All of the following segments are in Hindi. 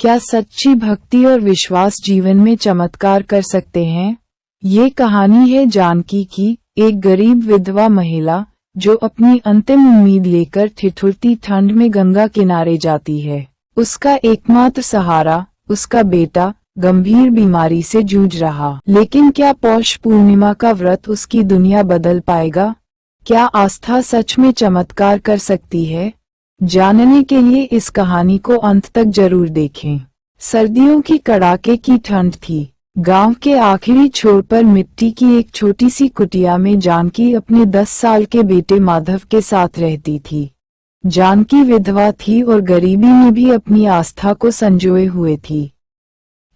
क्या सच्ची भक्ति और विश्वास जीवन में चमत्कार कर सकते हैं? ये कहानी है जानकी की, एक गरीब विधवा महिला जो अपनी अंतिम उम्मीद लेकर ठिठुरती ठंड में गंगा किनारे जाती है। उसका एकमात्र सहारा उसका बेटा गंभीर बीमारी से जूझ रहा। लेकिन क्या पौष पूर्णिमा का व्रत उसकी दुनिया बदल पाएगा? क्या आस्था सच में चमत्कार कर सकती है? जानने के लिए इस कहानी को अंत तक जरूर देखें। सर्दियों की कड़ाके की ठंड थी। गांव के आखिरी छोर पर मिट्टी की एक छोटी सी कुटिया में जानकी अपने 10 साल के बेटे माधव के साथ रहती थी। जानकी विधवा थी और गरीबी में भी अपनी आस्था को संजोए हुए थी।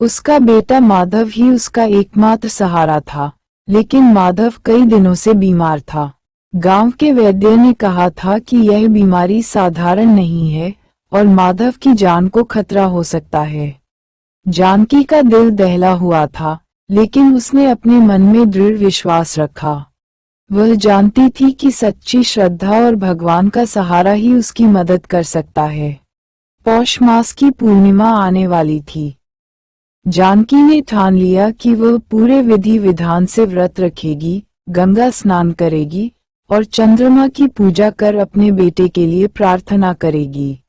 उसका बेटा माधव ही उसका एकमात्र सहारा था, लेकिन माधव कई दिनों से बीमार था। गांव के वैद्य ने कहा था कि यह बीमारी साधारण नहीं है और माधव की जान को खतरा हो सकता है। जानकी का दिल दहला हुआ था, लेकिन उसने अपने मन में दृढ़ विश्वास रखा। वह जानती थी कि सच्ची श्रद्धा और भगवान का सहारा ही उसकी मदद कर सकता है। पौष मास की पूर्णिमा आने वाली थी। जानकी ने ठान लिया कि वह पूरे विधि विधान से व्रत रखेगी, गंगा स्नान करेगी और चंद्रमा की पूजा कर अपने बेटे के लिए प्रार्थना करेगी।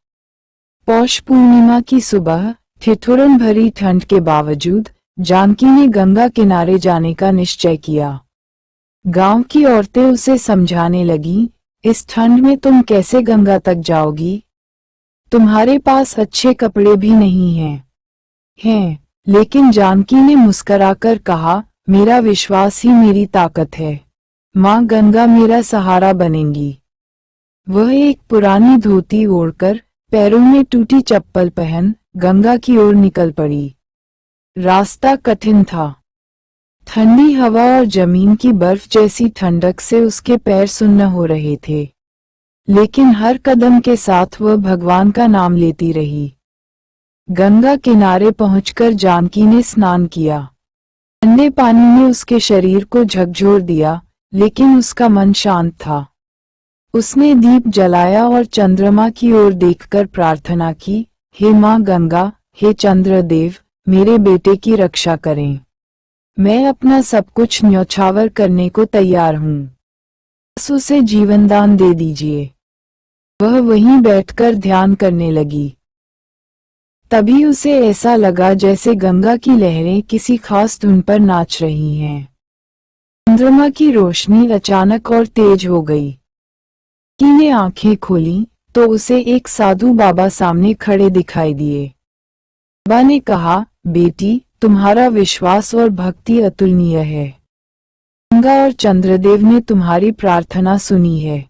पौष पूर्णिमा की सुबह ठिठुरन भरी ठंड के बावजूद जानकी ने गंगा किनारे जाने का निश्चय किया। गांव की औरतें उसे समझाने लगीं, इस ठंड में तुम कैसे गंगा तक जाओगी? तुम्हारे पास अच्छे कपड़े भी नहीं हैं। लेकिन जानकी ने मुस्कुराकर कहा, मेरा विश्वास ही मेरी ताकत है। माँ गंगा मेरा सहारा बनेंगी। वह एक पुरानी धोती ओढ़कर, पैरों में टूटी चप्पल पहन गंगा की ओर निकल पड़ी। रास्ता कठिन था। ठंडी हवा और जमीन की बर्फ जैसी ठंडक से उसके पैर सुन्न हो रहे थे, लेकिन हर कदम के साथ वह भगवान का नाम लेती रही। गंगा किनारे पहुंचकर जानकी ने स्नान किया। ठंडे पानी ने उसके शरीर को झकझोर दिया, लेकिन उसका मन शांत था। उसने दीप जलाया और चंद्रमा की ओर देखकर प्रार्थना की, हे माँ गंगा, हे चंद्रदेव, मेरे बेटे की रक्षा करें। मैं अपना सब कुछ न्यौछावर करने को तैयार हूँ। बस उसे जीवनदान दे दीजिए। वह वहीं बैठकर ध्यान करने लगी। तभी उसे ऐसा लगा जैसे गंगा की लहरें किसी खास धुन पर नाच रही हैं। चंद्रमा की रोशनी अचानक और तेज हो गई। जानकी ने आंखें खोली तो उसे एक साधु बाबा सामने खड़े दिखाई दिए। बाबा ने कहा, बेटी, तुम्हारा विश्वास और भक्ति अतुलनीय है। गंगा और चंद्रदेव ने तुम्हारी प्रार्थना सुनी है।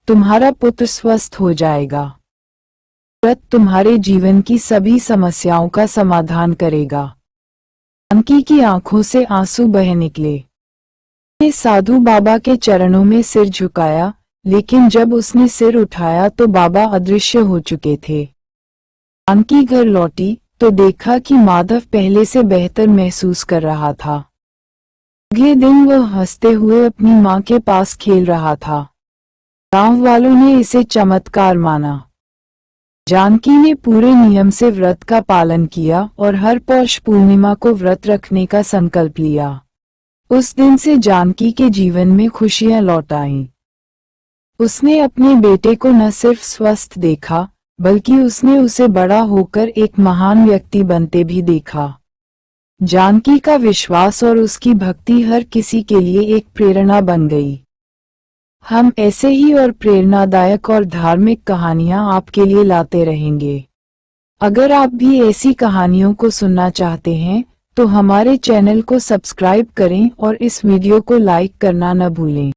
तुम्हारा पुत्र स्वस्थ हो जाएगा। व्रत तुम्हारे जीवन की सभी समस्याओं का समाधान करेगा। जानकी की आंखों से आंसू बह निकले। उसने साधु बाबा के चरणों में सिर झुकाया, लेकिन जब उसने सिर उठाया तो बाबा अदृश्य हो चुके थे। जानकी घर लौटी तो देखा कि माधव पहले से बेहतर महसूस कर रहा था। अगले दिन वह हंसते हुए अपनी माँ के पास खेल रहा था। गांव वालों ने इसे चमत्कार माना। जानकी ने पूरे नियम से व्रत का पालन किया और हर पौष पूर्णिमा को व्रत रखने का संकल्प लिया। उस दिन से जानकी के जीवन में खुशियां लौट आईं। उसने अपने बेटे को न सिर्फ स्वस्थ देखा, बल्कि उसने उसे बड़ा होकर एक महान व्यक्ति बनते भी देखा। जानकी का विश्वास और उसकी भक्ति हर किसी के लिए एक प्रेरणा बन गई। हम ऐसे ही और प्रेरणादायक और धार्मिक कहानियां आपके लिए लाते रहेंगे। अगर आप भी ऐसी कहानियों को सुनना चाहते हैं, तो हमारे चैनल को सब्सक्राइब करें और इस वीडियो को लाइक करना न भूलें।